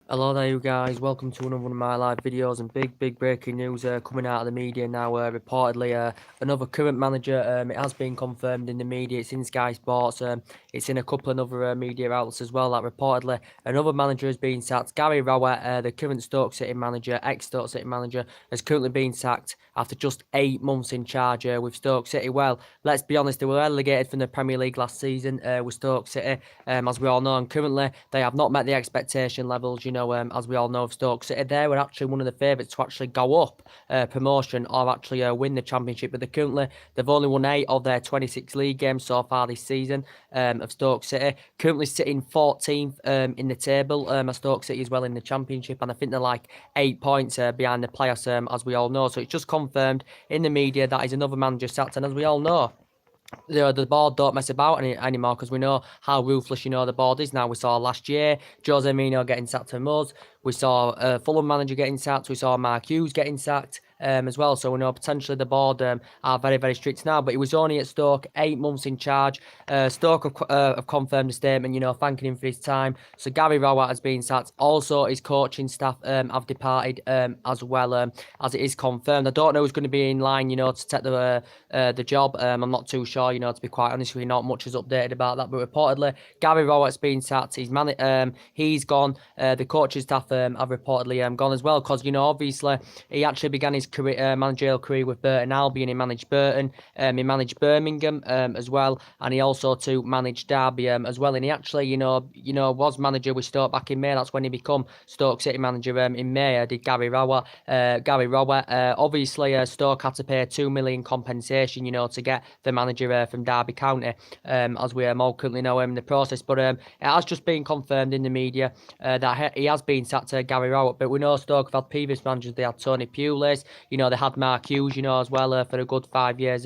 Hello there you guys, welcome to another one of my live videos and big breaking news coming out of the media now. Reportedly another current manager, it has been confirmed in the media, it's in Sky Sports, it's in a couple of other media outlets as well, that reportedly another manager has been sacked. Gary Rowett, the current Stoke City manager, ex-Stoke City manager, has currently been sacked after just 8 months in charge with Stoke City. Well, let's be honest, they were relegated from the Premier League last season with Stoke City, as we all know, and currently they have not met the expectation levels, as we all know, of Stoke City. They were actually one of the favourites to actually go up promotion or actually win the Championship, but they've only won 8 of their 26 league games so far this season of Stoke City. Currently sitting 14th in the table as Stoke City as well in the Championship, and I think they're like 8 points behind the playoffs, as we all know. So it's just confirmed in the media that is another manager sacked, and as we all know, the board don't mess about anymore, because we know how ruthless the board is now. We saw last year Jose Mourinho getting sacked from us. We saw Fulham manager getting sacked. We saw Mark Hughes getting sacked as well. So we know potentially the board are very strict now. But he was only at Stoke 8 months in charge. Stoke have confirmed a statement, thanking him for his time. So Gary Rowett has been sacked. Also, his coaching staff have departed as well, as it is confirmed. I don't know who's going to be in line, to take the job. I'm not too sure, to be quite honest with you. Not much is updated about that. But reportedly, Gary Rowett's been sacked. He's gone. The coaching staff have reportedly gone as well, because obviously he actually began his career, managerial career with Burton Albion. He managed Burton, he managed Birmingham as well, and he also too managed Derby as well. And he actually was manager with Stoke back in May. That's when he became Stoke City manager in May. Did Gary Rowett. Obviously Stoke had to pay 2 million compensation, to get the manager from Derby County, as we all currently know him in the process. But it has just been confirmed in the media that he has been sacked, Gary Rowett. But we know Stoke have had previous managers. They had Tony Pulis, they had Mark Hughes, as well, for a good 5 years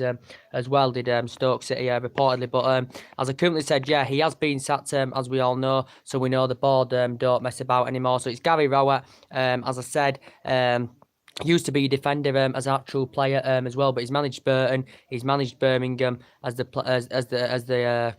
as well, did Stoke City reportedly. But as I currently said, yeah, he has been sacked, as we all know. So we know the board don't mess about anymore. So it's Gary Rowett, as I said. Used to be a defender as an actual player as well, but he's managed Burton, he's managed Birmingham as the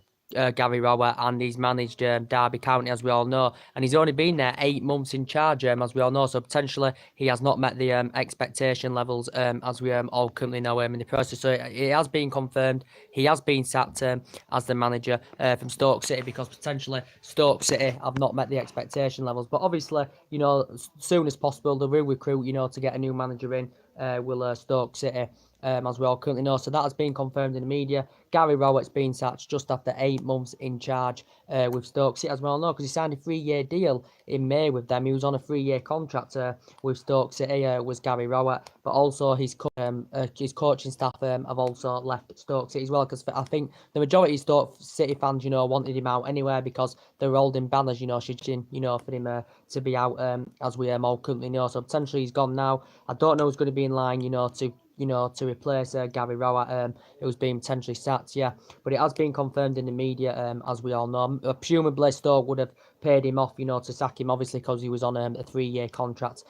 Gary Rowett, and he's managed Derby County, as we all know, and he's only been there 8 months in charge, as we all know. So potentially he has not met the expectation levels, as we all currently know in the process. So it has been confirmed he has been sacked as the manager from Stoke City, because potentially Stoke City have not met the expectation levels. But obviously, as soon as possible, they will recruit, to get a new manager in. Will Stoke City, as we all currently know. So that has been confirmed in the media. Gary Rowett's been sacked just after 8 months in charge with Stoke City, as we all know, because he signed a 3-year deal in May with them. He was on a 3-year contract with Stoke City, was Gary Rowett. But also his coaching staff have also left Stoke City as well, because I think the majority of Stoke City fans, wanted him out anyway, because they were holding banners, shooting, for him to be out, as we all currently know. So potentially he's gone now. I don't know who's going to be in line, to replace Gary Rowett, who's been potentially sacked, yeah. But it has been confirmed in the media, as we all know. Presumably Stoke would have paid him off, to sack him, obviously, because he was on a 3-year contract.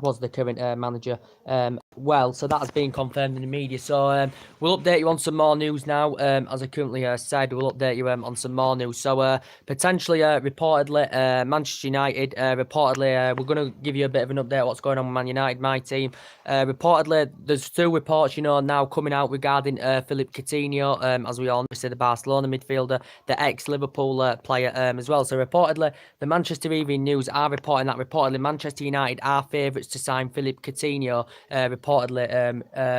Was the current manager. So that has been confirmed in the media. So we'll update you on some more news now. As I currently said, we'll update you on some more news. So potentially, reportedly, Manchester United, reportedly, we're going to give you a bit of an update on what's going on with Man United, my team. Reportedly, there's 2 reports, now coming out regarding Philippe Coutinho, as we all know, the Barcelona midfielder, the ex-Liverpool player as well. So reportedly, the Manchester Evening News are reporting that reportedly Manchester United are favourites to sign Philippe Coutinho, reportedly,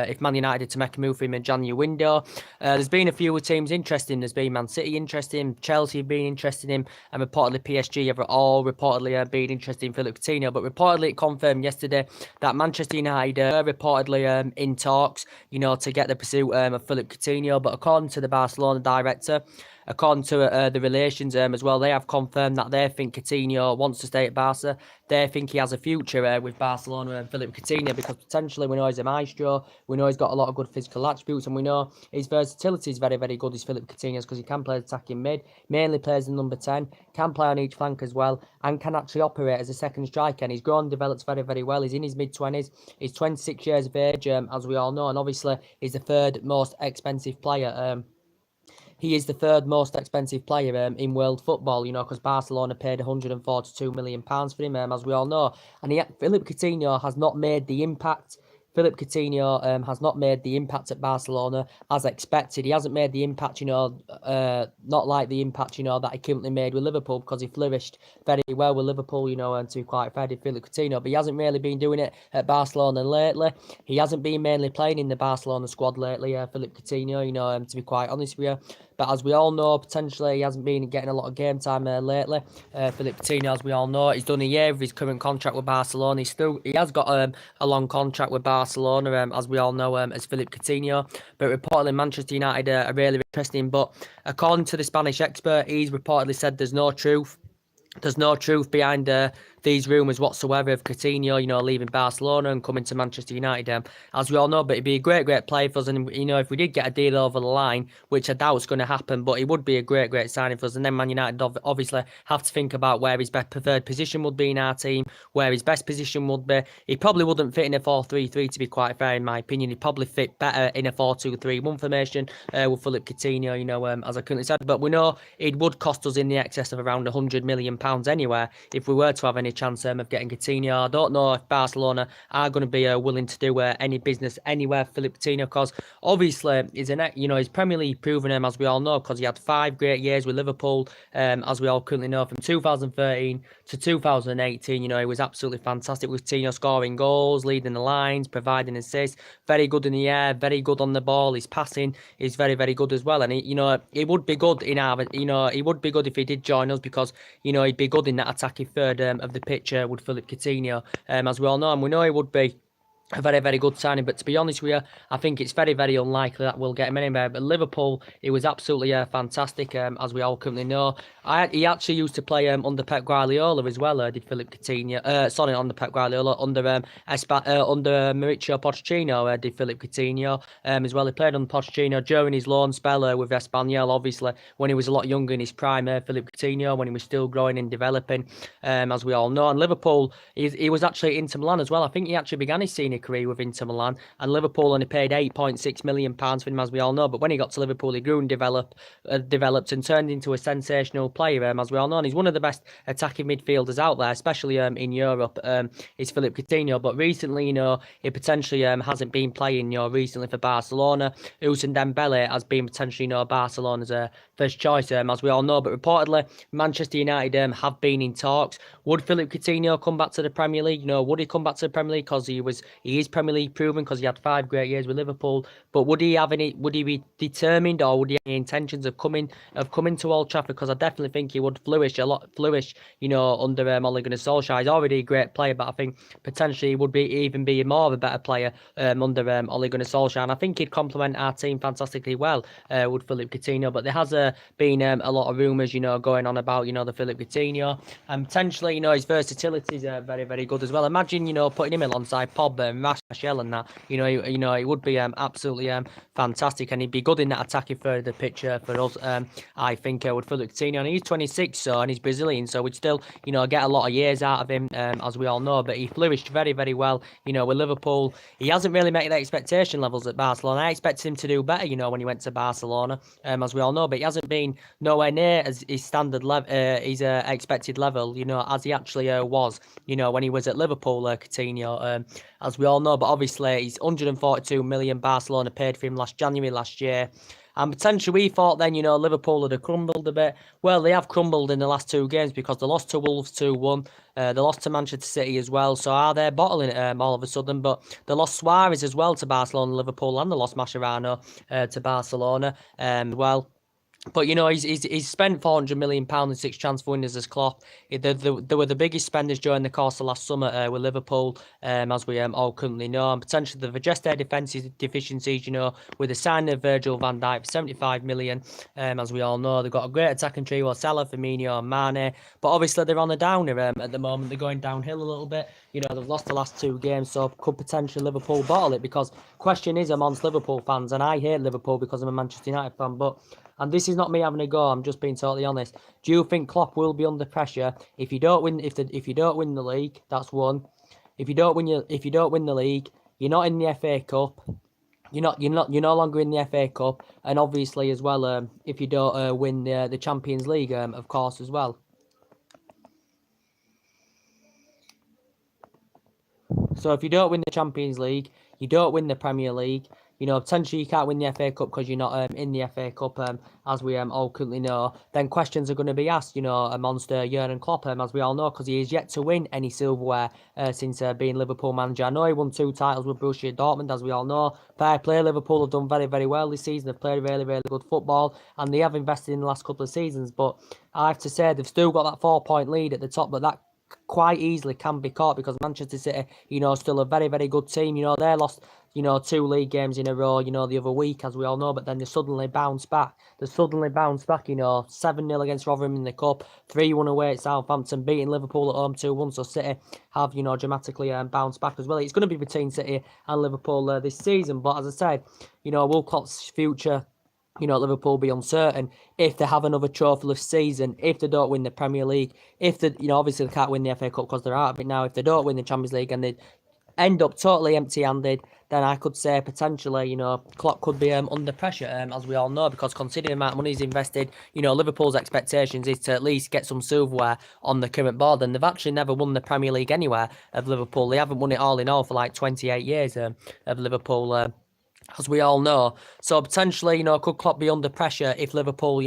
if Man United to make a move for him in January window. There's been a few teams interested in him. There's been Man City interested in him, Chelsea have been interested in him, and reportedly PSG have all reportedly been interested in Philippe Coutinho. But reportedly it confirmed yesterday that Manchester United are reportedly in talks, to get the pursuit of Philippe Coutinho. But according to the Barcelona director, according to the relations as well, they have confirmed that they think Coutinho wants to stay at Barca. They think he has a future with Barcelona and Philippe Coutinho, because potentially we know he's a maestro, we know he's got a lot of good physical attributes, and we know his versatility is very good as Philippe Coutinho's, because he can play attacking mid, mainly plays in number 10, can play on each flank as well, and can actually operate as a second striker. And he's grown and developed very well. He's in his mid-20s. He's 26 years of age, as we all know, and obviously he's the 3rd most expensive player he is the third most expensive player in world football, you know, because Barcelona paid £142 million for him, as we all know. And Philippe Coutinho has not made the impact. Philippe Coutinho has not made the impact at Barcelona as expected. He hasn't made the impact, you know, not like the impact, you know, that he currently made with Liverpool, because he flourished very well with Liverpool, you know, and to be quite fair to Philippe Coutinho. But he hasn't really been doing it at Barcelona lately. He hasn't been mainly playing in the Barcelona squad lately, Philippe Coutinho, you know, to be quite honest with you. But as we all know, potentially he hasn't been getting a lot of game time lately. Philippe Coutinho, as we all know, he's done a year of his current contract with Barcelona. He has got a long contract with Barcelona, as we all know, as Philippe Coutinho. But reportedly Manchester United are really interesting. But according to the Spanish expert, he's reportedly said there's no truth. There's no truth behind these rumours whatsoever of Coutinho, you know, leaving Barcelona and coming to Manchester United, as we all know. But it'd be a great player for us. And, you know, if we did get a deal over the line, which I doubt is going to happen, but it would be a great signing for us. And then Man United obviously have to think about where his best preferred position would be in our team, where his best position would be. He probably wouldn't fit in a 4-3-3, to be quite fair, in my opinion. He'd probably fit better in a 4-2-3-1 formation with Philippe Coutinho, you know, as I currently said. But we know it would cost us in the excess of around £100 million anywhere if we were to have any chance of getting Coutinho. I don't know if Barcelona are going to be willing to do any business anywhere for Philippe Coutinho, because obviously he's Premier League proven him, as we all know, because he had 5 great years with Liverpool, as we all currently know, from 2013 to 2018. You know, he was absolutely fantastic with Coutinho, scoring goals, leading the lines, providing assists, very good in the air, very good on the ball. His passing is very good as well. And it would be good it would be good if he did join us, because he'd be good in that attacking third of the pitch with Philippe Coutinho, as we all know, and we know he would be a very good signing. But to be honest with you, I think it's very unlikely that we'll get him anywhere. But Liverpool, he was absolutely fantastic, as we all currently know. He actually used to play under Pep Guardiola as well, did Philippe Coutinho. Sorry, under Pep Guardiola, under Mauricio Pochettino, did Philippe Coutinho as well. He played under Pochettino during his loan spell with Espanyol, obviously, when he was a lot younger in his prime, Philippe Coutinho, when he was still growing and developing, as we all know. And Liverpool, he was actually at Inter Milan as well. I think he actually began his senior career with Inter Milan, and Liverpool only paid £8.6 million for him, as we all know. But when he got to Liverpool, he grew and developed and turned into a sensational player, as we all know. And he's one of the best attacking midfielders out there, especially in Europe, is Philippe Coutinho. But recently, he potentially hasn't been playing, recently for Barcelona. Ousmane Dembele has been potentially, Barcelona's first choice, as we all know. But reportedly, Manchester United have been in talks. Would Philippe Coutinho come back to the Premier League? Would he come back to the Premier League? Because he is Premier League proven, because he had 5 great years with Liverpool. But would he be determined, or would he have any intentions of coming to Old Trafford? Because I definitely think he would flourish, under Ole Gunnar Solskjaer. He's already a great player, but I think potentially he would even be more of a better player under Ole Gunnar Solskjaer. And I think he'd complement our team fantastically well with Philippe Coutinho. But there has been a lot of rumours, going on about, the Philippe Coutinho, and potentially, his versatility is very good as well. Imagine, putting him alongside Pogba and Martial and that. He would be absolutely fantastic, and he'd be good in that attacking third of the pitch for us. I think with Philippe Coutinho, and he's 26, and he's Brazilian, so we'd still, get a lot of years out of him, as we all know. But he flourished very well, with Liverpool. He hasn't really met the expectation levels at Barcelona. I expected him to do better, when he went to Barcelona, as we all know. But he hasn't been nowhere near as his standard level, his expected level, as he actually was, when he was at Liverpool, Coutinho, as we all know. But obviously, he's 142 million Barcelona paid for him January last year. And potentially we thought then, Liverpool had crumbled a bit. Well, they have crumbled in the last 2 games, because they lost to Wolves 2-1. They lost to Manchester City as well. So are they bottling it all of a sudden? But they lost Suarez as well to Barcelona, Liverpool, and they lost Mascherano to Barcelona. But, he's spent £400 million in 6 transfer windows as Klopp. They were the biggest spenders during the course of last summer with Liverpool, as we all currently know. And potentially they've addressed their defensive deficiencies, with the signing of Virgil van Dijk for £75 million, as we all know. They've got a great attacking trio, Salah, Firmino and Mane. But obviously they're on the downer at the moment. They're going downhill a little bit. They've lost the last 2 games, so could potentially Liverpool bottle it? Because question is amongst Liverpool fans, and I hate Liverpool because I'm a Manchester United fan, and this is not me having a go, I'm just being totally honest. Do you think Klopp will be under pressure if you don't win the league? That's one. If you don't win the league, you're not in the FA Cup. you're no longer in the FA Cup, and obviously as well, if you don't win the Champions League, of course as well. So if you don't win the Champions League, you don't win the Premier League. Potentially you can't win the FA Cup because you're not in the FA Cup, as we all currently know. Then questions are going to be asked, amongst Jurgen Klopp, as we all know, because he is yet to win any silverware since being Liverpool manager. I know he won 2 titles with Borussia Dortmund, as we all know. Fair play, Liverpool have done very, very well this season. They've played really, really good football, and they have invested in the last couple of seasons. But I have to say, they've still got that 4-point lead at the top, but that quite easily can be caught because Manchester City, still a very, very good team. They lost, 2 league games in a row, the other week, as we all know, but then they suddenly bounced back. 7-0 against Rotherham in the Cup, 3-1 away at Southampton, beating Liverpool at home 2-1, so City have, dramatically bounced back as well. It's going to be between City and Liverpool this season, but as I said, will Klopp's future Liverpool be uncertain if they have another trophyless season, if they don't win the Premier League, if they, obviously they can't win the FA Cup because they're out of it now. If they don't win the Champions League and they end up totally empty-handed, then I could say potentially, Klopp could be under pressure, as we all know, because considering the amount of money he's invested, Liverpool's expectations is to at least get some silverware on the current board, and they've actually never won the Premier League anywhere of Liverpool. They haven't won it all in all for like 28 years of Liverpool. As we all know. So potentially, could Klopp be under pressure if Liverpool,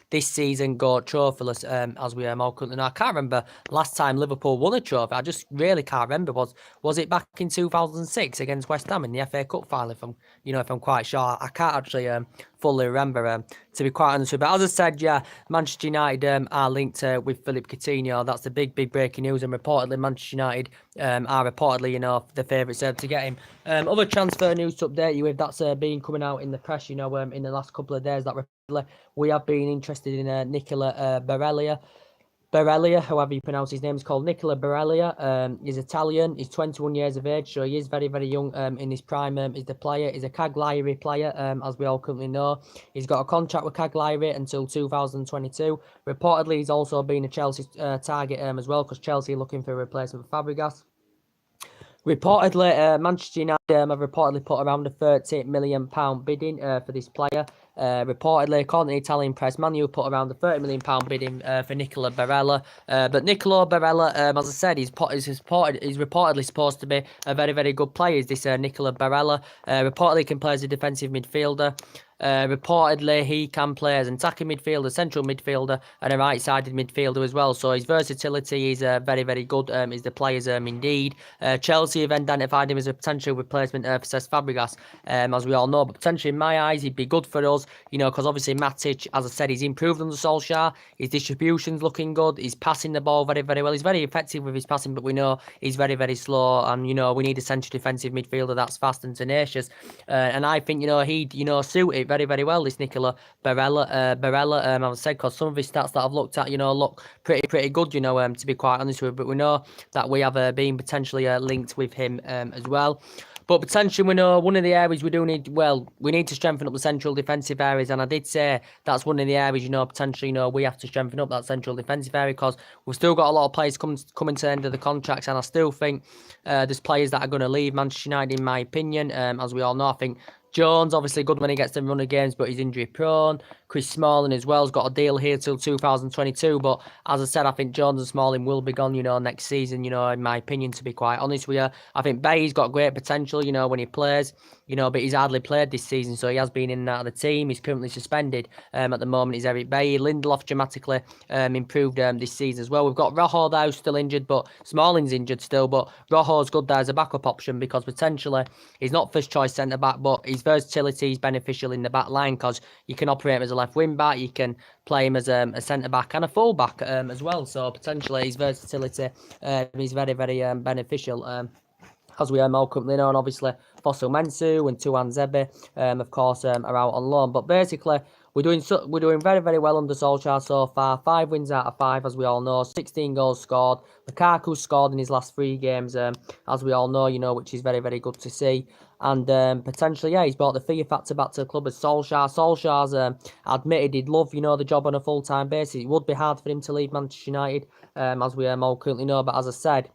this season go trophyless, as we all currently know. I can't remember last time Liverpool won a trophy. I just really can't remember. Was it back in 2006 against West Ham in the FA Cup final? If I'm quite sure, I can't actually fully remember, to be quite honest with you. But as I said, yeah, Manchester United are linked with Philippe Coutinho. That's the big breaking news, and reportedly Manchester United are reportedly, the favourites to get him. Other transfer news to update you with, that's been coming out in the press, in the last couple of days, that we have been interested in Nicola Barella, however you pronounce his name, is called Nicola Barella. He's Italian. He's 21 years of age, so he is very, very young in his prime. He's the player. He's a Cagliari player, as we all currently know. He's got a contract with Cagliari until 2022. Reportedly, he's also been a Chelsea target as well, because Chelsea are looking for a replacement for Fabregas. Reportedly, Manchester United have reportedly put around a £30 million bidding for this player. Reportedly, according to the Italian press, Man U put around the £30 million bidding for Nicola Barella. But Nicola Barella, as I said, he's reportedly supposed to be a very, very good player. Is this Nicola Barella? Reportedly, he can play as a defensive midfielder. Reportedly, he can play as an attacking midfielder, central midfielder, and a right-sided midfielder as well. So his versatility is very, very good. Is the players indeed. Chelsea have identified him as a potential replacement for Cesc Fabregas, as we all know. But potentially, in my eyes, he'd be good for us. Because obviously Matic, as I said, he's improved under Solskjaer. His distribution's looking good. He's passing the ball very, very well. He's very effective with his passing, but we know he's very, very slow. And we need a central defensive midfielder that's fast and tenacious. And I think he'd suit it very, very well, this Nicola Barella. As I said, because some of his stats that I've looked at, look pretty good, to be quite honest with you. But we know that we have been potentially linked with him as well. But potentially, we know one of the areas we do need, we need to strengthen up the central defensive areas. And I did say that's one of the areas, potentially, we have to strengthen up that central defensive area, because we've still got a lot of players coming to the end of the contracts. And I still think there's players that are going to leave Manchester United, in my opinion. As we all know, I think Jones, obviously good when he gets to run of games, but he's injury prone. Chris Smalling as well has got a deal here till 2022. But as I said, I think Jones and Smalling will be gone, next season, in my opinion, to be quite honest with you. I think Bay's got great potential, when he plays, but he's hardly played this season, so he has been in and out of the team. He's currently suspended at the moment. He's Eric Bailly. Lindelof dramatically improved this season as well. We've got Rojo there who's still injured, but Smalling's injured still. But Rojo's good there as a backup option, because potentially he's not first choice centre back, but his versatility is beneficial in the back line, because you can operate him as a left wing back, you can play him as a centre back and a full back as well. So potentially his versatility is very, very beneficial. As we all currently know, and obviously Fossil Mensah and Tuan Zebe, of course, are out on loan. But basically, we're doing very, very well under Solskjaer so far. 5 wins out of 5, as we all know. 16 goals scored. Lukaku scored in his last 3 games, as we all know, which is very, very good to see. And potentially, yeah, he's brought the fear factor back to the club as Solskjaer. Solskjaer's admitted he'd love, the job on a full-time basis. It would be hard for him to leave Manchester United, as we all currently know. But as I said,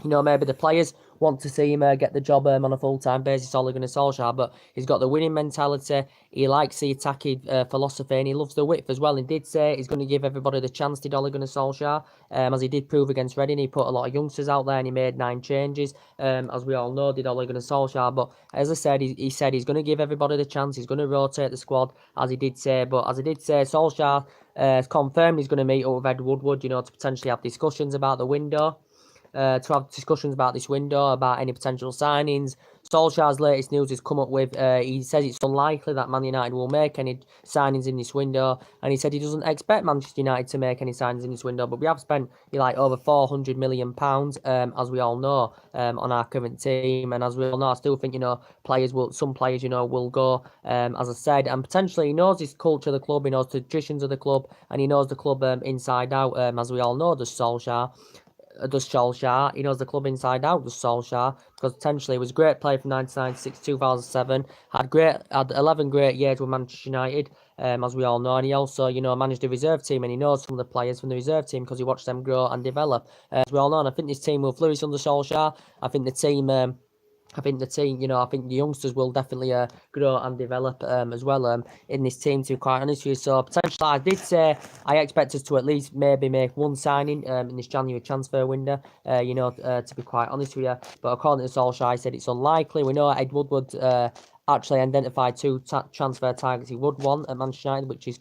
maybe the players want to see him get the job on a full-time basis, Ole Gunnar Solskjaer, but he's got the winning mentality. He likes the attacking philosophy, and he loves the width as well. He did say he's going to give everybody the chance, did Ole Gunnar Solskjaer, as he did prove against Reading. He put a lot of youngsters out there, and he made 9 changes, as we all know, did Ole Gunnar Solskjaer. But as I said, he said he's going to give everybody the chance. He's going to rotate the squad, as he did say. But as he did say, Solskjaer has confirmed he's going to meet up with Ed Woodward, to potentially have discussions about the window. To have discussions about this window, about any potential signings. Solskjaer's latest news has come up with, he says it's unlikely that Man United will make any signings in this window, and he said he doesn't expect Manchester United to make any signings in this window, but we have spent over £400 million, as we all know, on our current team, and as we all know, I still think, some players, will go, as I said, and potentially he knows his culture of the club, he knows the traditions of the club, and he knows the club inside out, as we all know, does Solskjaer. He knows the club inside out, does Solskjaer, because potentially he was a great player from 1996 to 2007, had 11 great years with Manchester United, as we all know, and he also, managed the reserve team, and he knows some of the players from the reserve team because he watched them grow and develop, as we all know, and I think this team will flourish under Solskjaer. I think the team, I think the youngsters will definitely grow and develop as well in this team, to be quite honest with you. So, potentially, I did say I expect us to at least maybe make one signing in this January transfer window, to be quite honest with you. But according to Solskjaer, I said it's unlikely. We know Ed Woodward actually identified 2 transfer targets he would want at Manchester United, which is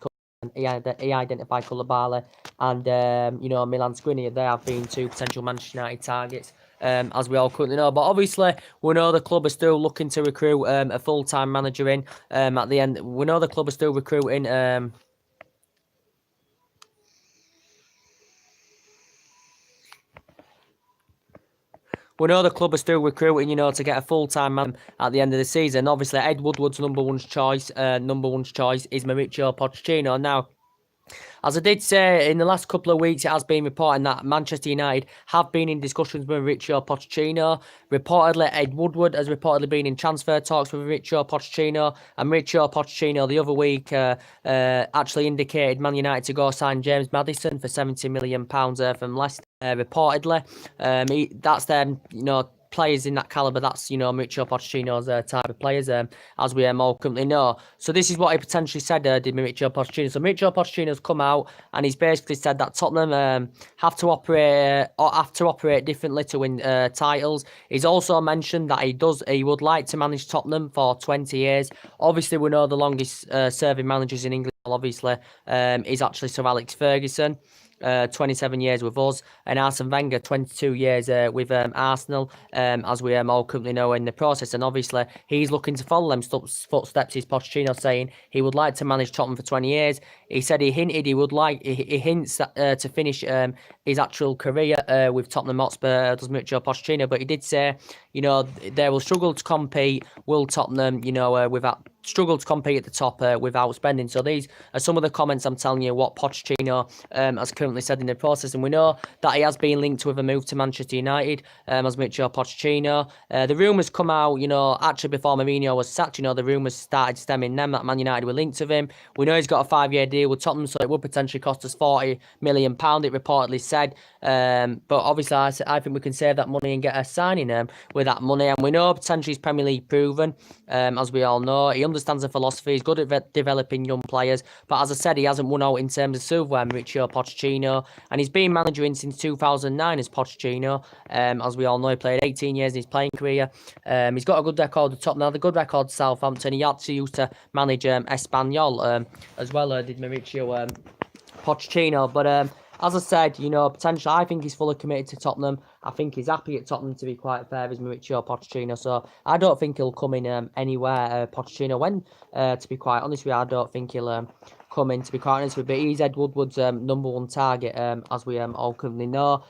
he identified Koulibaly and Milan Skriniar. They have been 2 potential Manchester United targets, as we all currently know. But obviously, we know the club are still looking to recruit a full-time manager in. At the end, we know the club are still recruiting. We know the club are still recruiting, to get a full-time man at the end of the season. Obviously, Ed Woodward's number one choice is Mauricio Pochettino. Now, as I did say, in the last couple of weeks, it has been reported that Manchester United have been in discussions with Mauricio Pochettino. Reportedly, Ed Woodward has reportedly been in transfer talks with Mauricio Pochettino. And Mauricio Pochettino, the other week, actually indicated Man United to go sign James Maddison for £70 million from Leicester. Reportedly, that's them, players in that calibre, that's, Mauricio Pochettino's type of players, as we all currently know. So this is what he potentially said, did Mauricio Pochettino. So Mauricio Pochettino's come out and he's basically said that Tottenham have to operate differently to win titles. He's also mentioned that he would like to manage Tottenham for 20 years. Obviously, we know the longest serving managers in England, obviously, is actually Sir Alex Ferguson. 27 years with us, and Arsene Wenger 22 years with Arsenal, as we all currently know in the process. And obviously he's looking to follow them footsteps. Is Pochettino saying he would like to manage Tottenham for 20 years. He said he hints that, to finish his actual career with Tottenham Hotspur, does Mauricio Pochettino, but he did say, they will struggle to compete, will Tottenham, struggle to compete at the top without spending. So these are some of the comments I'm telling you what Pochettino has currently said in the process, and we know that he has been linked with a move to Manchester United, as Mauricio Pochettino. The rumours come out, actually before Mourinho was sacked, the rumours started stemming them that Man United were linked with him. We know he's got a 5-year deal with Tottenham, so it would potentially cost us £40 million, it reportedly said. But obviously I think we can save that money and get a signing with that money, and we know potentially he's Premier League proven, as we all know. He understands the philosophy, he's good at developing young players, but as I said, he hasn't won out in terms of silverware, Mauricio Pochettino, and he's been managing since 2009 as Pochettino. As we all know, he played 18 years in his playing career. He's got a good record at Tottenham, a good record at Southampton. He actually used to manage Espanyol as well, did Mauricio Pochettino. But as I said, potentially, I think he's fully committed to Tottenham. I think he's happy at Tottenham, to be quite fair, is Mauricio Pochettino. So I don't think he'll come in anywhere, Pochettino. To be quite honest with you, I don't think he'll come in, to be quite honest with you. But he's Ed Woodward's number one target, as we all currently know.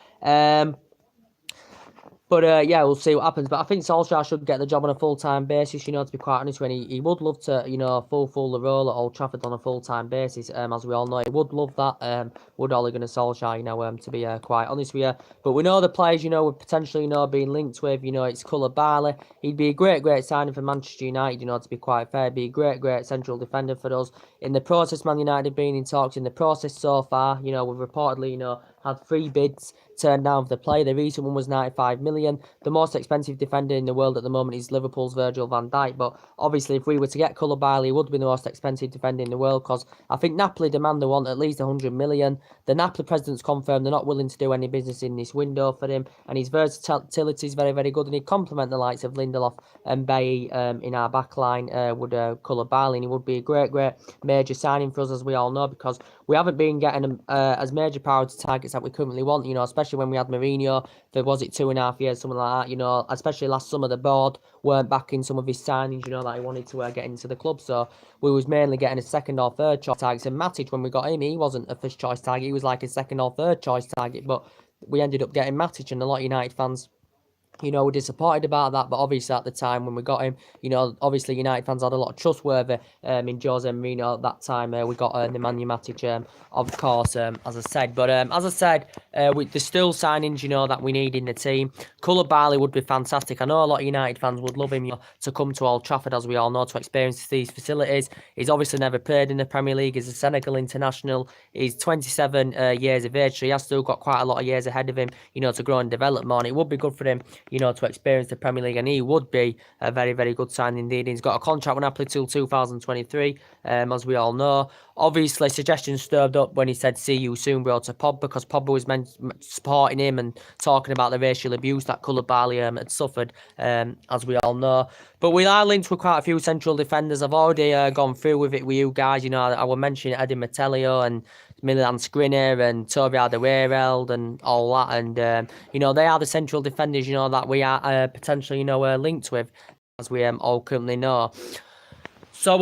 But yeah, we'll see what happens. But I think Solskjaer should get the job on a full-time basis, to be quite honest. When he would love to, fulfill the role at Old Trafford on a full-time basis, as we all know. He would love that, would Ole Gunnar Solskjaer, to be quite honest with you. But we know the players, would potentially, being linked with, it's Koulibaly. He'd be a great signing for Manchester United, to be quite fair. He'd be a great central defender for us. In the process, Man United have been in talks in the process so far, we've reportedly, had 3 bids turned down for the player. The recent one was 95 million. The most expensive defender in the world at the moment is Liverpool's Virgil van Dijk. But obviously, if we were to get Koulibaly, he would be the most expensive defender in the world, because I think Napoli demand they want at least 100 million. The Napoli president's confirmed they're not willing to do any business in this window for him, and his versatility is very, very good, and he'd complement the likes of Lindelof and Bailly in our backline would Koulibaly, and he would be a great major signing for us, as we all know, because we haven't been getting as major priority targets that we currently want, especially when we had Mourinho for, was it 2.5 years, something like that, especially last summer. The board weren't backing some of his signings, that he wanted to get into the club, so we was mainly getting a second or third choice targets. And Matic, when we got him, he wasn't a first choice target, he was like a second or third choice target, but we ended up getting Matic, and a lot of United fans were disappointed about that. But obviously at the time when we got him, obviously United fans had a lot of trustworthy in Jose Mourinho at that time. We got Nemanja Matic, of course, as I said. But as I said, there's still signings, that we need in the team. Koulibaly would be fantastic. I know a lot of United fans would love him to come to Old Trafford, as we all know, to experience these facilities. He's obviously never played in the Premier League. He's a Senegal international. He's 27 years of age, so he has still got quite a lot of years ahead of him, to grow and develop more. And it would be good for him, to experience the Premier League, and he would be a very, very good sign indeed. He's got a contract with Napoli till 2023, as we all know. Obviously, suggestions stirred up when he said "see you soon, bro" to Pogba, because Pogba was supporting him and talking about the racial abuse that Koulibaly had suffered, as we all know. But we are linked with quite a few central defenders. I've already gone through with it with you guys. I will mention Eddie Metellio and Milan Skriniar and Toby Alderweireld and all that, and they are the central defenders that we are potentially linked with, as we all currently know. So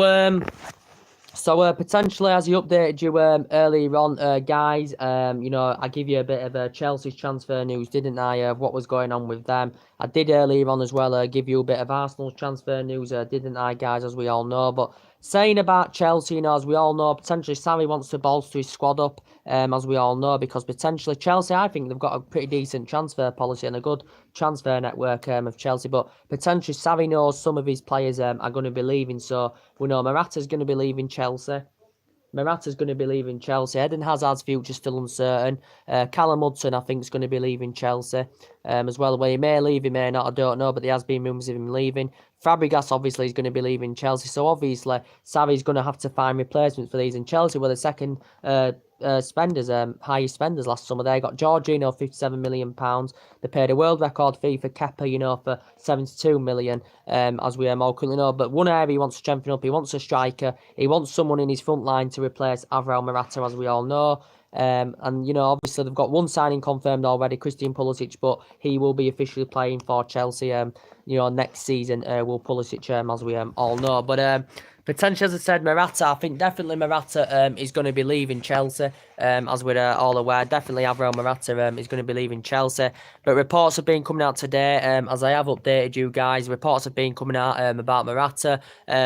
potentially, as he updated you earlier on, guys, I give you a bit of Chelsea's transfer news, didn't I, of what was going on with them. I did earlier on as well give you a bit of Arsenal's transfer news, didn't I, guys, as we all know. But saying about Chelsea, as we all know, potentially Sarri wants to bolster his squad up, as we all know, because potentially Chelsea, I think they've got a pretty decent transfer policy and a good transfer network of Chelsea, but potentially Sarri knows some of his players are going to be leaving, so we know Morata's going to be leaving Chelsea. Eden Hazard's future still uncertain. Callum Hudson, I think, is going to be leaving Chelsea as well. Well, he may leave, he may not, I don't know, but there has been rumours of him leaving. Fabregas, obviously, is going to be leaving Chelsea, so obviously Sarri's going to have to find replacements for these. And Chelsea were the second highest spenders last summer. They got Jorginho, £57 million. They paid a world record fee for Kepa, for 72 million, as we all currently know. But one area he wants to strengthen up, he wants a striker. He wants someone in his front line to replace Alvaro Morata, as we all know. And obviously they've got one signing confirmed already, Christian Pulisic, but he will be officially playing for Chelsea. Next season will Pulisic, as we all know. But potentially, as I said, Morata, I think definitely Morata is going to be leaving Chelsea, as we're all aware. Definitely Alvaro Morata is going to be leaving Chelsea. But reports have been coming out today, as I have updated you guys. Reports have been coming out about Morata,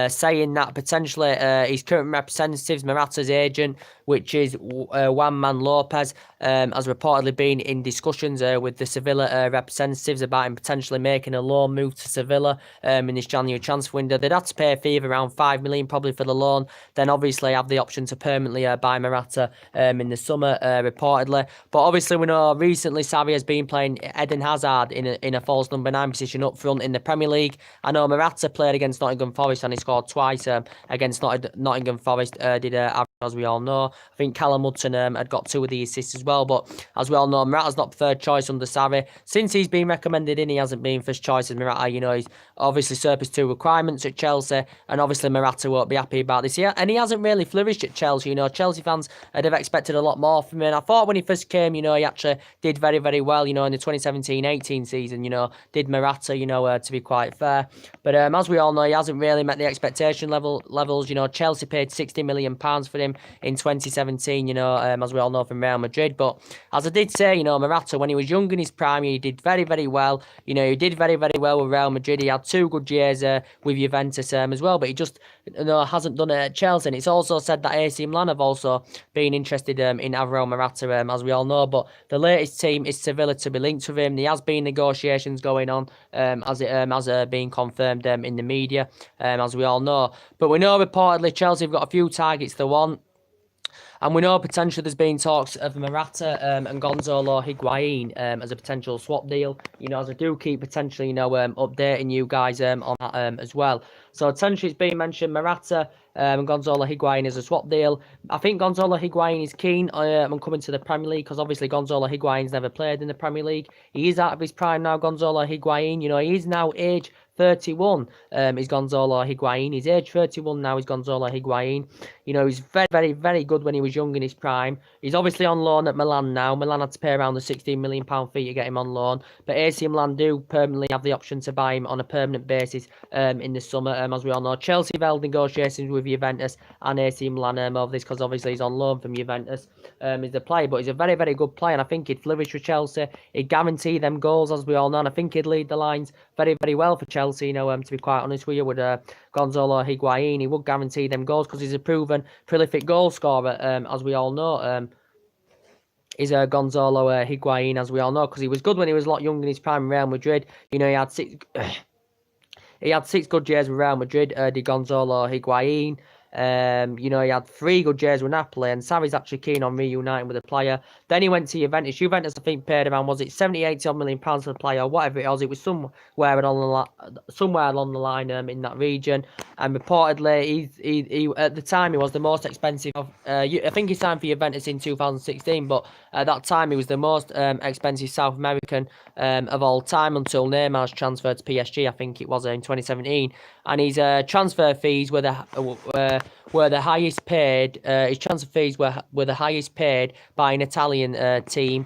saying that potentially his current representatives, Morata's agent, which is Juan Man Lopez, has reportedly been in discussions with the Sevilla representatives about him potentially making a loan move to Sevilla in this January transfer window. They'd have to pay a fee of around 5 million probably for the loan, then obviously have the option to permanently buy Morata in the summer, reportedly. But obviously we know recently Sarri has been playing Eden Hazard in a false number 9 position up front in the Premier League. I know Morata played against Nottingham Forest and he scored twice against Nottingham Forest, as we all know. I think Callum Hudson had got 2 of the assists as well, but as we all know, Morata's not preferred choice under Sarri. Since he's been recommended in, he hasn't been first choice as Morata. He's obviously surpassed 2 requirements at Chelsea, and obviously Morata won't be happy about this. And he hasn't really flourished at Chelsea. Chelsea fans would have expected a lot more from him. And I thought when he first came, he actually did very, very well, in the 2017-18 season, did Morata, to be quite fair. But as we all know, he hasn't really met the expectation levels. Chelsea paid £60 million for him in 2017, as we all know, from Real Madrid. But as I did say, Morata, when he was young in his prime, he did very, very well. He did very, very well with Real Madrid. He had 2 good years with Juventus as well, but he just hasn't done it at Chelsea. And it's also said that AC Milan have also been interested in Alvaro Morata, as we all know. But the latest team is Sevilla to be linked with him. There has been negotiations going on, as it has been confirmed in the media, as we all know. But we know reportedly Chelsea have got a few targets they want. And we know potentially there's been talks of Morata and Gonzalo Higuain as a potential swap deal. You know, as I do keep potentially, you know, updating you guys on that as well. So essentially it's been mentioned Morata and Gonzalo Higuain as a swap deal. I think Gonzalo Higuain is keen on coming to the Premier League because obviously Gonzalo Higuain's never played in the Premier League. He is out of his prime now, Gonzalo Higuain. You know, he is now age 31 is Gonzalo Higuain. He's age 31 now, is Gonzalo Higuain. You know, he's very, very, very good when he was young in his prime. He's obviously on loan at Milan now. Milan had to pay around the £16 million fee to get him on loan. But AC Milan do permanently have the option to buy him on a permanent basis in the summer. As we all know, Chelsea have held negotiations with Juventus and AC Milan over this because obviously he's on loan from Juventus. Is the player, but he's a very, very good player, and I think he'd flourish for Chelsea. He'd guarantee them goals, as we all know, and I think he'd lead the lines very, very well for Chelsea. You know, to be quite honest with you, with Gonzalo Higuain, he would guarantee them goals because he's a proven prolific goal scorer, as we all know. Is Gonzalo Higuain, as we all know, because he was good when he was a lot younger in his prime in Real Madrid. You know, he had six good years with Real Madrid. Di Gonzalo Higuain. You know, he had 3 good years with Napoli, and Sarri's actually keen on reuniting with the player. Then he went to Juventus. Juventus, I think, paid around, was it 70-80 million pounds for the player, or whatever it was. It was somewhere along the line in that region. And reportedly, he at the time he was the most expensive of. I think he signed for Juventus in 2016, but at that time he was the most expensive South American of all time until Neymar's transfer to PSG. I think it was in 2017, and his transfer fees were the highest paid. His transfer fees were the highest paid by an Italian team.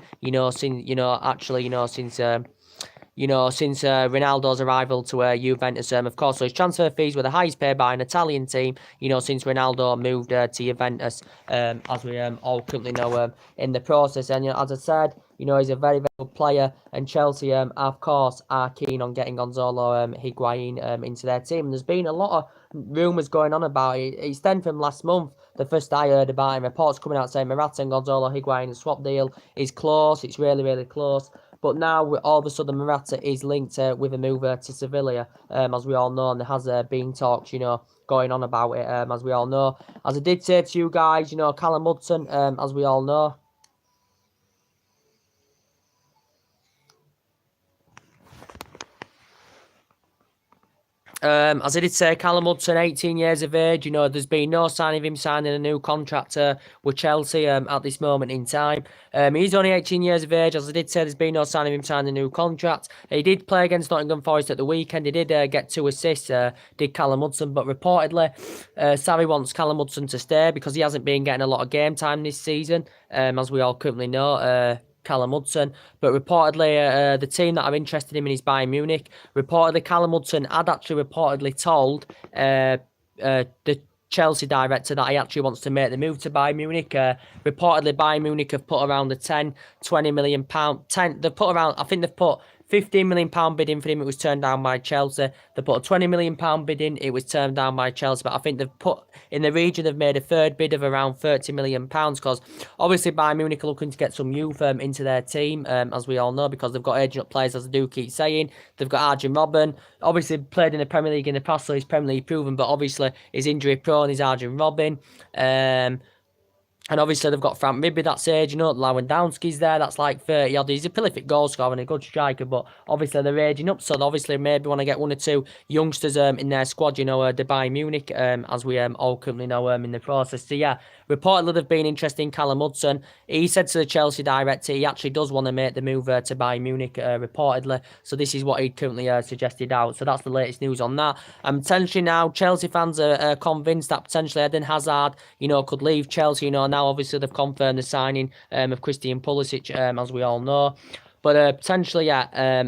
Since Ronaldo's arrival to Juventus. Of course, so his transfer fees were the highest paid by an Italian team. You know, since Ronaldo moved to Juventus, as we all currently know in the process. And you know, as I said, you know, he's a very, very good player, and Chelsea, of course, are keen on getting Gonzalo Higuain into their team. And there's been a lot of rumours going on about it. It stemmed from last month. The first I heard about it, reports coming out saying Morata and Gonzalo Higuain swap deal is close. It's really, really close. But now, all of a sudden, Morata is linked with a move to Sevilla, as we all know, and there has been talks, you know, going on about it, as we all know. As I did say to you guys, you know, Callum Hudson, as we all know, as I did say, Callum Hudson, 18 years of age. You know, there's been no sign of him signing a new contract with Chelsea at this moment in time. He's only 18 years of age. As I did say, there's been no sign of him signing a new contract. He did play against Nottingham Forest at the weekend. He did get 2 assists, did Callum Hudson. But reportedly, Sarri wants Callum Hudson to stay because he hasn't been getting a lot of game time this season, as we all currently know. Callum Hudson, but reportedly the team that are interested in him is Bayern Munich. Reportedly, Callum Hudson had actually reportedly told the Chelsea director that he actually wants to make the move to Bayern Munich. Reportedly, Bayern Munich have put around the 10-20 million pound. They've put around. I think they've put £15 million bid in for him. It was turned down by Chelsea. They put a £20 million bid in. It was turned down by Chelsea. But I think they've put in the region. They've made a third bid of around £30 million because obviously Bayern Munich are looking to get some youth into their team, as we all know, because they've got aging up players, as I do keep saying. They've got Arjen Robben, obviously played in the Premier League in the past, so he's Premier League proven, but obviously he's injury prone. He's Arjen Robben. And obviously they've got Frank Ribery, that's age, you know, Lewandowski's there, that's like 30 odd. He's a prolific goal scorer and a good striker, but obviously they're aging up, so they obviously maybe want to get 1 or 2 youngsters in their squad, you know, the Bayern Munich, as we all currently know in the process. So yeah, reportedly they've been interested in Callum Hudson. He said to the Chelsea director he actually does want to make the move to Bayern Munich, reportedly. So this is what he currently suggested out. So that's the latest news on that. And potentially now Chelsea fans are convinced that potentially Eden Hazard, you know, could leave Chelsea, you know. Now obviously they've confirmed the signing of Christian Pulisic, as we all know. But potentially, yeah,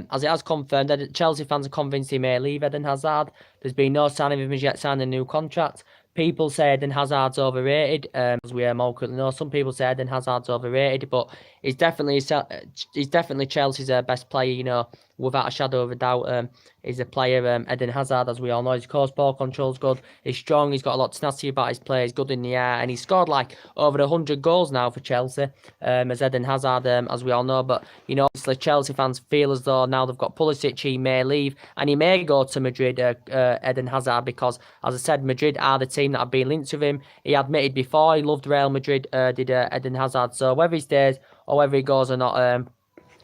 as it has confirmed, that Chelsea fans are convinced he may leave Eden Hazard. There's been no sign of him as yet signing a new contract. People say Eden Hazard's overrated, as we all currently know. Some people say Eden Hazard's overrated, but he's definitely Chelsea's best player, you know, without a shadow of a doubt, is a player, Eden Hazard, as we all know. His course ball control's good, he's strong, he's got a lot of tenacity about his play, he's good in the air, and he's scored like over 100 goals now for Chelsea, as Eden Hazard, as we all know. But, you know, obviously Chelsea fans feel as though now they've got Pulisic, he may leave, and he may go to Madrid, Eden Hazard, because, as I said, Madrid are the team that have been linked with him. He admitted before he loved Real Madrid, did Eden Hazard. So whether he stays or whether he goes or not,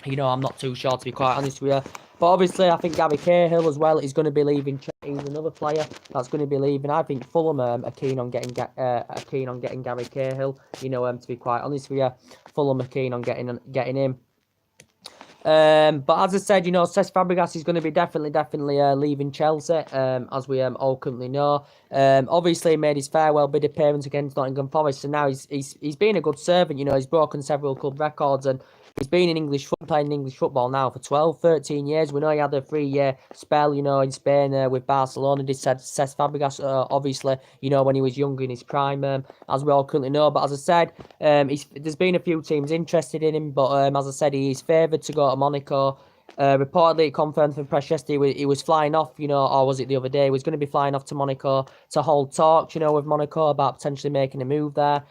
you know, I'm not too sure, to be quite honest with you. But obviously, I think Gary Cahill as well is going to be leaving. He's another player that's going to be leaving. I think Fulham are keen on getting Gary Cahill. You know, to be quite honest with you, Fulham are keen on getting him. But as I said, you know, Cesc Fabregas is going to be definitely leaving Chelsea, as we all currently know. Obviously he made his farewell bid appearance against Nottingham Forest, so now he's been a good servant. You know, he's broken several club records, and he's been in playing English football now for 12, 13 years. We know he had a 3-year spell, you know, in Spain with Barcelona. This said Cesc Fabregas, obviously, you know, when he was younger in his prime, as we all currently know. But as I said, there's been a few teams interested in him, but as I said, he is favoured to go to Monaco. Reportedly, it confirmed from press yesterday he was flying off, you know, or was it the other day? He was going to be flying off to Monaco to hold talks, you know, with Monaco about potentially making a move there.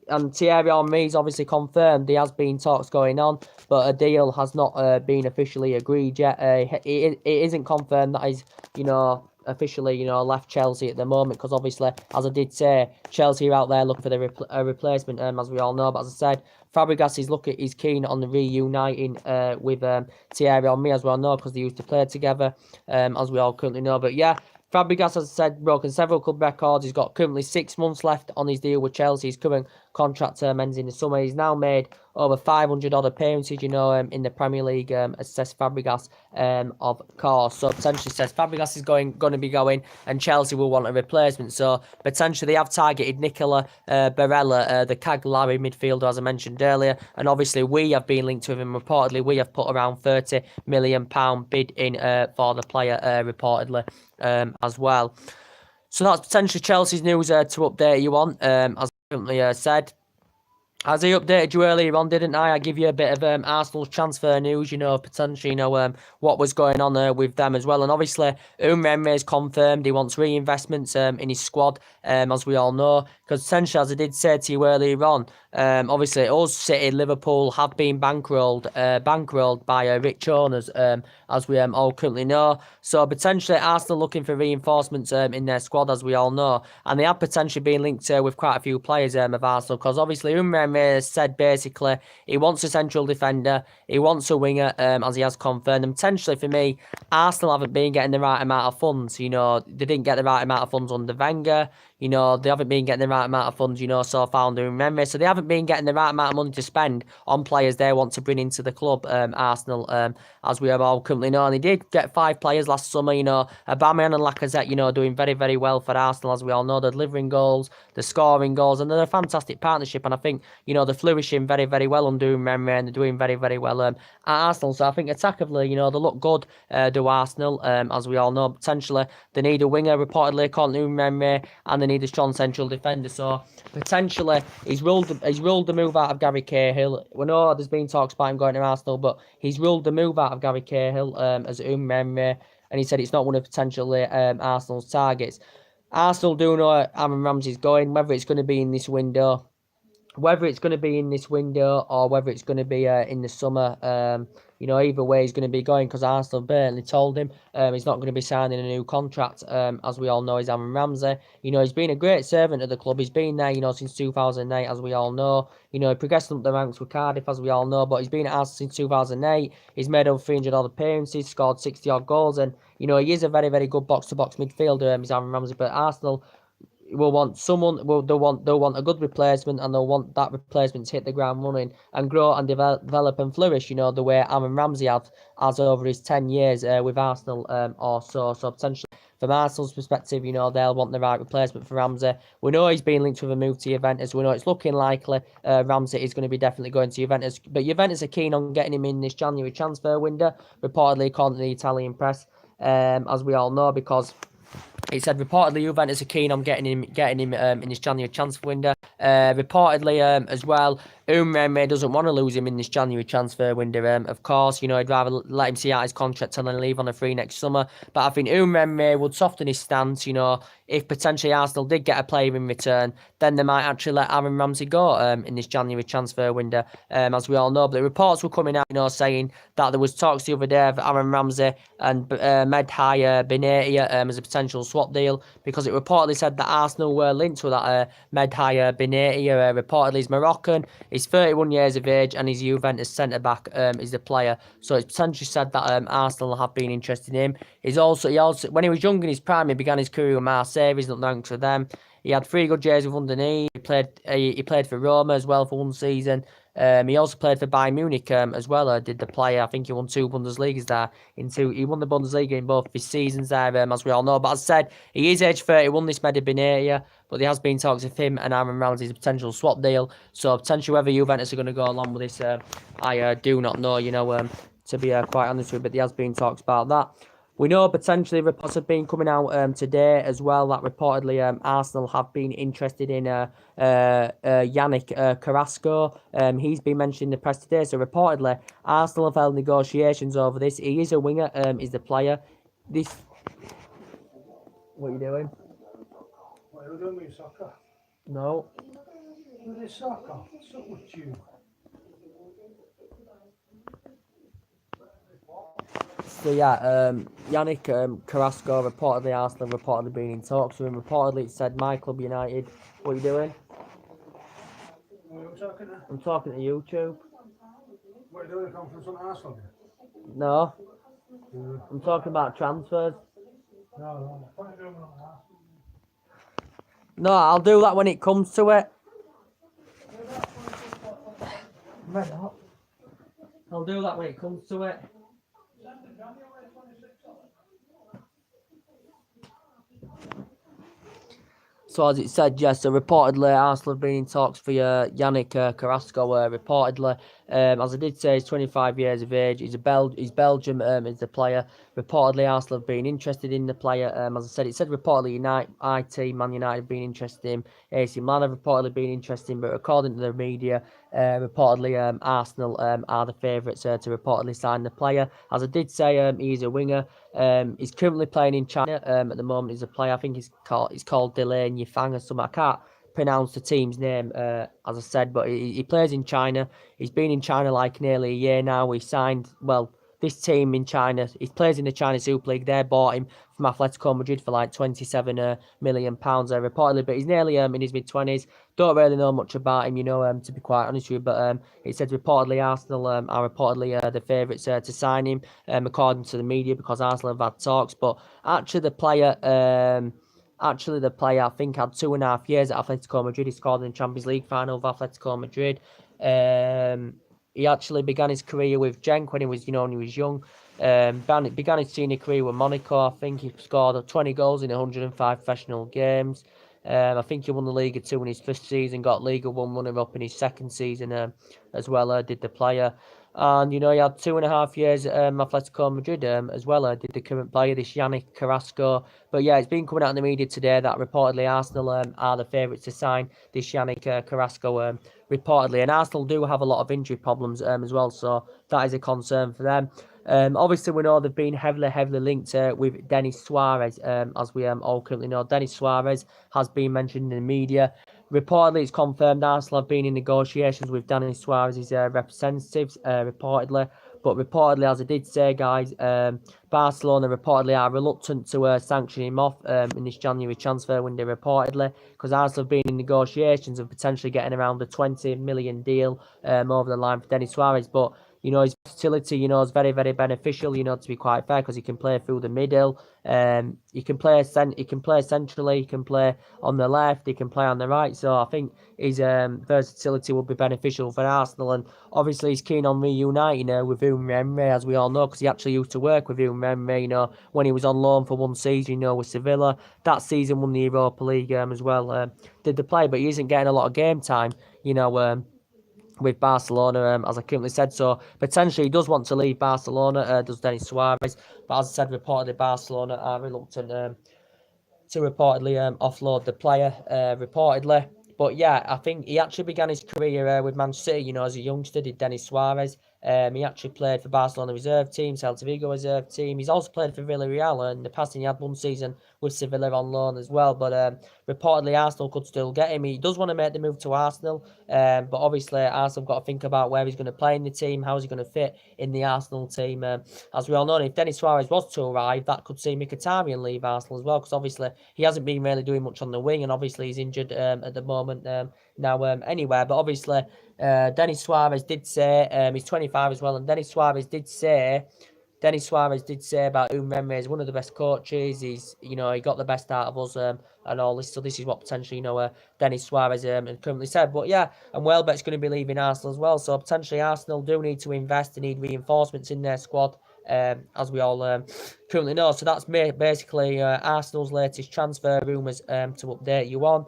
And Thierry Henry's obviously confirmed there has been talks going on, but a deal has not been officially agreed yet. It isn't confirmed that he's, you know, officially, you know, left Chelsea at the moment, because obviously, as I did say, Chelsea are out there looking for a replacement, as we all know. But as I said, Fabregas is keen on the reuniting with Thierry Henry, as we all know, because they used to play together, as we all currently know. But yeah, Fabregas, as I said, broken several club records. He's got currently 6 months left on his deal with Chelsea. His current contract term ends in the summer. He's now made over 500 odd appearances, you know, in the Premier League, as Cesc Fabregas, of course. So potentially Cesc Fabregas is going to be going, and Chelsea will want a replacement. So potentially they have targeted Nicola Barella, the Cagliari midfielder, as I mentioned earlier. And obviously we have been linked with him. Reportedly, we have put around £30 million bid in for the player, reportedly, as well. So that's potentially Chelsea's news to update you on, as I currently said. As I updated you earlier on, didn't I? I give you a bit of Arsenal's transfer news, you know, potentially, you know, what was going on with them as well. And obviously, Emre has confirmed he wants reinvestments in his squad, as we all know. Because essentially, as I did say to you earlier on, obviously, us, City, Liverpool have been bankrolled by rich owners, as we all currently know. So potentially, Arsenal looking for reinforcements in their squad, as we all know. And they have potentially been linked with quite a few players of Arsenal, because obviously, Emre said basically he wants a central defender, he wants a winger, as he has confirmed. And potentially for me, Arsenal haven't been getting the right amount of funds. You know, they didn't get the right amount of funds under Wenger. You know, they haven't been getting the right amount of funds, you know, so far under Emre. So they haven't been getting the right amount of money to spend on players they want to bring into the club, Arsenal, as we all currently know. And they did get 5 players last summer, you know, Aubameyang and Lacazette, you know, doing very, very well for Arsenal, as we all know. They're delivering goals, they're scoring goals, and they're a fantastic partnership. And I think, you know, they're flourishing very, very well under Emre, and they're doing very, very well at Arsenal. So I think attackably, you know, they look good, do Arsenal, as we all know. Potentially, they need a winger, reportedly, according to Emre, and they need a strong central defender. So potentially he's ruled the move out of Gary Cahill. We know there's been talks about him going to Arsenal, but he's ruled the move out of Gary Cahill as Emre, and he said it's not one of potentially Arsenal's targets. Arsenal do know Aaron Ramsey's going, whether it's going to be in this window. Whether it's going to be in this window or whether it's going to be in the summer, you know, either way he's going to be going, because Arsenal apparently told him he's not going to be signing a new contract, as we all know, is Aaron Ramsey. You know, he's been a great servant at the club. He's been there, you know, since 2008, as we all know. You know, he progressed up the ranks with Cardiff, as we all know, but he's been at Arsenal since 2008. He's made over 300 odd appearances, scored 60 odd goals, and, you know, he is a very, very good box-to-box midfielder, is Aaron Ramsey. But Arsenal will want someone. They'll want a good replacement, and they'll want that replacement to hit the ground running and grow and develop and flourish. You know, the way Aaron Ramsey has over his 10 years with Arsenal, or so. So potentially, from Arsenal's perspective, you know, they'll want the right replacement for Ramsey. We know he's been linked with a move to Juventus. We know it's looking likely Ramsey is going to be definitely going to Juventus. But Juventus are keen on getting him in this January transfer window, reportedly according to the Italian press, as we all know, because it said reportedly Juventus are keen on getting him in this January transfer window. Reportedly, as well, Umremme doesn't want to lose him in this January transfer window. Of course, you know, he'd rather let him see out his contract and then leave on a free next summer. But I think Umremme would soften his stance, you know, if potentially Arsenal did get a player in return, then they might actually let Aaron Ramsey go in this January transfer window, as we all know. But the reports were coming out, you know, saying that there was talks the other day of Aaron Ramsey and Medhaya Benatia as a potential swap deal, because it reportedly said that Arsenal were linked with that Medhaya Benatia. Reportedly he's Moroccan, he's 31 years of age, and he's Juventus centre-back is the player. So it's potentially said that Arsenal have been interested in him. He also, when he was young in his prime, he began his career with Marseille. He's not known for them. He had 3 good years with underneath. He played for Roma as well for 1 season. He also played for Bayern Munich as well. Did the player? I think he won 2 Bundesligas there. He won the Bundesliga in both of his seasons there, as we all know. But as I said, he is age 31. This Medi Benatia, but there has been talks of him and Aaron Ramsey's potential swap deal. So potentially whether Juventus are going to go along with this, I do not know. You know, to be quite honest with you, but there has been talks about that. We know potentially reports have been coming out today as well that reportedly Arsenal have been interested in Yannick Carrasco. He's been mentioned in the press today. So reportedly Arsenal have held negotiations over this. He is a winger, is the player. This. What are you doing? What are you doing with soccer? No. With this soccer? What's up with you? So yeah, Yannick Carrasco, reportedly Arsenal reportedly been in talks with him. Reportedly it said My Club United. What are you doing? What are you talking to? I'm talking to YouTube. What are you doing? A conference on Arsenal? No. I'm talking about transfers. No. What are you doing on Arsenal? No, I'll do that when it comes to it. Red hot. I'll do that when it comes to it. So as it said, yes, so reportedly Arsenal have been in talks for Yannick Carrasco. Reportedly, as I did say, he's 25 years of age. He's Belgium. Is the player. Reportedly, Arsenal have been interested in the player. As I said, it said reportedly Man United have been interested in him. AC Milan have reportedly been interested in him, but according to the media, reportedly Arsenal are the favourites to reportedly sign the player. As I did say, he's a winger. He's currently playing in China at the moment. He's a player. I think he's called Delaney Yifang or something. I can't pronounce the team's name, as I said, but he plays in China. He's been in China like nearly a year now. He signed, this team in China, he plays in the China Super League. They bought him from Atletico Madrid for like £27 million, reportedly, but he's nearly in his mid-20s. Don't really know much about him, to be quite honest with you, but it said reportedly Arsenal are reportedly the favourites to sign him, according to the media, because Arsenal have had talks, but actually the player, I think, had 2.5 years at Atletico Madrid. He scored in the Champions League final of Atletico Madrid. He actually began his career with Genk when he was young. Began his senior career with Monaco. I think he scored 20 goals in 105 professional games. I think he won the Liga 2 in his first season, got Liga 1 runner-up in his second season as well, did the player. And, he had 2.5 years at Atletico Madrid as well, did the current player, this Yannick Carrasco. But yeah, it's been coming out in the media today that reportedly Arsenal are the favourites to sign this Yannick Carrasco, reportedly. And Arsenal do have a lot of injury problems as well, so that is a concern for them. Obviously, we know they've been heavily linked with Denis Suarez, as we all currently know. Denis Suarez has been mentioned in the media. Reportedly, it's confirmed Arsenal have been in negotiations with Denis Suarez's representatives, reportedly. But reportedly, as I did say, guys, Barcelona reportedly are reluctant to sanction him off in this January transfer window, reportedly, because Arsenal have been in negotiations of potentially getting around a 20 million deal over the line for Denis Suarez. But his versatility, is very, very beneficial, to be quite fair, because he can play through the middle. He can play centrally, he can play on the left, he can play on the right. So I think his versatility will be beneficial for Arsenal. And obviously he's keen on reuniting with Umremme, as we all know, because he actually used to work with Umremme, when he was on loan for 1 season, with Sevilla. That season won the Europa League as well. Did the play, but he isn't getting a lot of game time, with Barcelona, as I currently said. So potentially he does want to leave Barcelona, does Denis Suarez. But as I said, reportedly Barcelona are reluctant to reportedly offload the player, reportedly. But yeah, I think he actually began his career with Manchester City, you know, as a youngster, did Denis Suarez. He actually played for Barcelona reserve team, Celta Vigo reserve team. He's also played for Villarreal, and in the past he had one season with Sevilla on loan as well. But reportedly Arsenal could still get him. He does want to make the move to Arsenal, but obviously Arsenal have got to think about where he's going to play in the team, how is he going to fit in the Arsenal team. As we all know, if Denis Suarez was to arrive, that could see Mkhitaryan leave Arsenal as well, because obviously he hasn't been really doing much on the wing, and obviously he's injured at the moment now anywhere. But obviously Denis Suarez did say, he's 25 as well, and Denis Suarez did say about Emery is one of the best coaches. He's, you know, he got the best out of us and all this. So this is what potentially, you know, Denis Suarez currently said. But yeah, and Welbeck's going to be leaving Arsenal as well. So potentially Arsenal do need to invest. They need reinforcements in their squad, as we all currently know. So that's basically Arsenal's latest transfer rumours to update you on.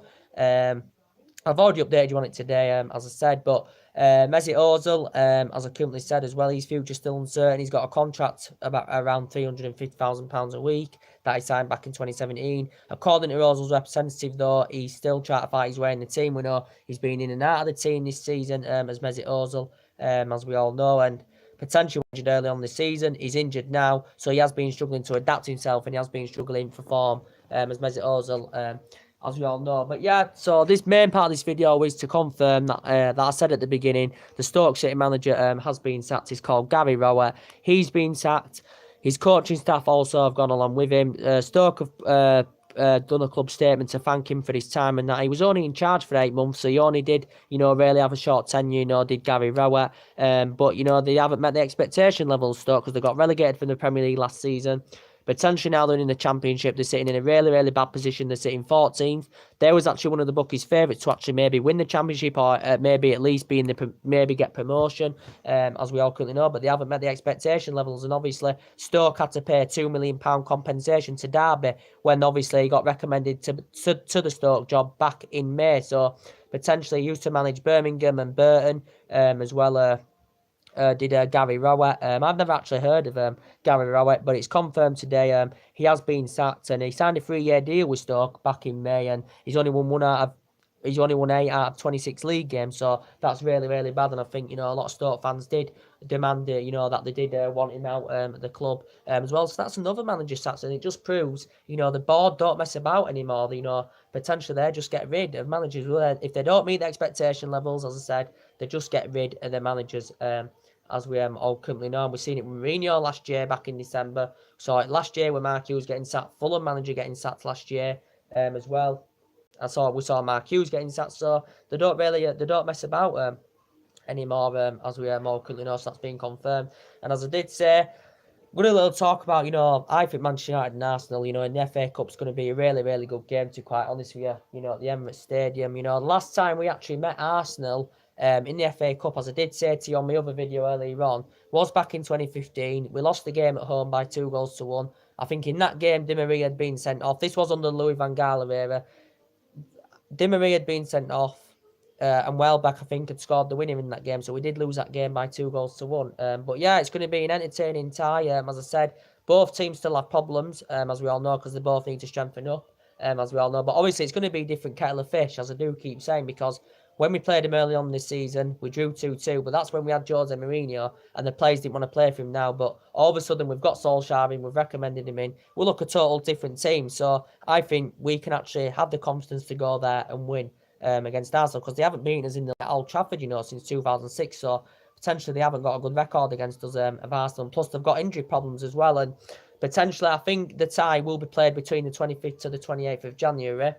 I've already updated you on it today, as I said, but Mesut Ozil, as I currently said as well, his future's still uncertain. He's got a contract about around £350,000 a week that he signed back in 2017. According to Ozil's representative, though, he's still trying to fight his way in the team. We know he's been in and out of the team this season, as Mesut Ozil, as we all know, and potentially injured early on this season. He's injured now, so he has been struggling to adapt himself, and he has been struggling for form, as Mesut Ozil, as we all know. But yeah, so this main part of this video is to confirm that that I said at the beginning, the Stoke City manager has been sacked. He's called Gary Rowett. He's been sacked. His coaching staff also have gone along with him. Stoke have done a club statement to thank him for his time, and that he was only in charge for 8 months, so he only did, you know, really have a short tenure, you know, did Gary Rowett. But, you know, they haven't met the expectation levels, Stoke, because they got relegated from the Premier League last season. Potentially now they're in the Championship, they're sitting in a really, really bad position. They're sitting 14th. They was actually one of the bookies' favourites to actually maybe win the Championship, or maybe at least be in the maybe get promotion, as we all currently know. But they haven't met the expectation levels, and obviously Stoke had to pay £2 million compensation to Derby when obviously he got recommended to the Stoke job back in May. So potentially he used to manage Birmingham and Burton as well. Did Gary Rowett. I've never actually heard of Gary Rowett, but it's confirmed today he has been sacked, and he signed a 3-year deal with Stoke back in May, and he's only won 8 out of 26 league games, so that's really, really bad. And I think, you know, a lot of Stoke fans did demand, you know, that they did want him out at the club as well. So that's another manager sacked, and it just proves, you know, the board don't mess about anymore. You know, potentially they just get rid of managers if they don't meet the expectation levels. As I said, they just get rid of their managers. As we all currently know, and we've seen it with Mourinho last year back in December. So last year when Mark Hughes getting sacked, Fulham manager getting sacked last year as well. We saw Mark Hughes getting sacked, so they don't mess about anymore, as we all currently know. So that's been confirmed. And as I did say, we're going to little talk about, you know, I think Manchester United and Arsenal, you know, in the FA Cup's going to be a really, really good game, to be quite honest with you. You know, at the Emirates Stadium, you know, the last time we actually met Arsenal in the FA Cup, as I did say to you on my other video earlier on, was back in 2015. We lost the game at home by 2-1. I think in that game, Di Maria had been sent off. This was under the Louis van Gaal era. Di Maria had been sent off, and Welbeck, I think, had scored the winner in that game. So we did lose that game by 2-1. But yeah, it's going to be an entertaining tie. As I said, both teams still have problems, as we all know, because they both need to strengthen up, as we all know. But obviously, it's going to be a different kettle of fish, as I do keep saying, because when we played him early on this season, we drew 2-2, but that's when we had Jose Mourinho, and the players didn't want to play for him now. But all of a sudden, we've got Solskjaer in, we've recommended him in. We'll look a total different team. So I think we can actually have the confidence to go there and win against Arsenal, because they haven't beaten us in the Old Trafford, you know, since 2006. So potentially they haven't got a good record against us of Arsenal. Plus, they've got injury problems as well. And potentially, I think the tie will be played between the 25th to the 28th of January.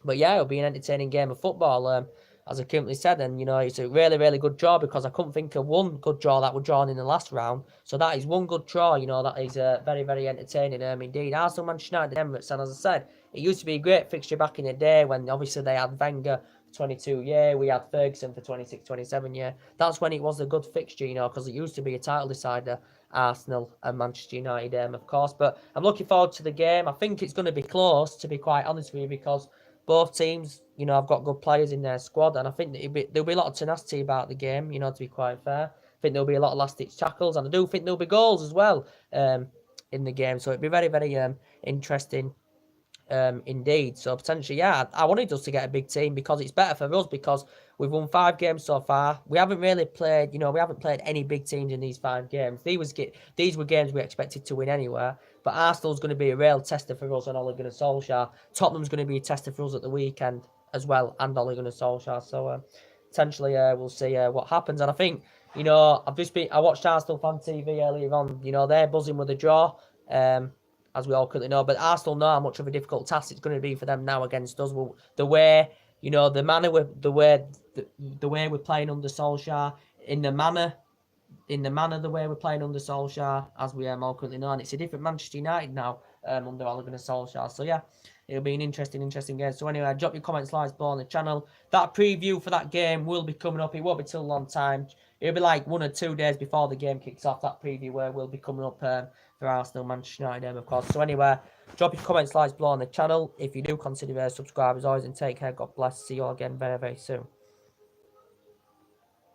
But yeah, it'll be an entertaining game of football, as I currently said. And, you know, it's a really, really good draw, because I couldn't think of one good draw that were drawn in the last round. So that is one good draw, you know, that is very, very entertaining indeed. Arsenal, Manchester United, Emirates, and as I said, it used to be a great fixture back in the day when obviously they had Wenger for 22 years, we had Ferguson for 26, 27 years. That's when it was a good fixture, you know, because it used to be a title decider, Arsenal and Manchester United, of course. But I'm looking forward to the game. I think it's going to be close, to be quite honest with you, because both teams, you know, have got good players in their squad, and I think that there'll be a lot of tenacity about the game, you know, to be quite fair. I think there'll be a lot of last-ditch tackles, and I do think there'll be goals as well in the game. So it'll be very, very interesting Indeed. So potentially, yeah, I wanted us to get a big team because it's better for us because we've won 5 games so far. We haven't really played, we haven't played any big teams in these 5 games. These were games we expected to win anyway. But Arsenal's going to be a real tester for us and Ole Gunnar Solskjaer. Tottenham's going to be a tester for us at the weekend as well, and Ole Gunnar Solskjaer. So potentially, we'll see what happens. And I think, I watched Arsenal Fan TV earlier on. They're buzzing with a draw. As we all currently know, but Arsenal know how much of a difficult task it's going to be for them now against us. The way, the way we're playing under Solskjaer, the way we're playing under Solskjaer, as we all currently know, and it's a different Manchester United now under Ole Gunnar Solskjaer. So yeah, it'll be an interesting game. So anyway, drop your comments, likes below on the channel. That preview for that game will be coming up. It won't be till a long time. It'll be like 1 or 2 days before the game kicks off. That preview where will be coming up for Arsenal, Manchester United, of course. So anyway, drop your comments, likes below on the channel. If you do, consider subscribe as always, and take care. God bless. See you all again very, very soon.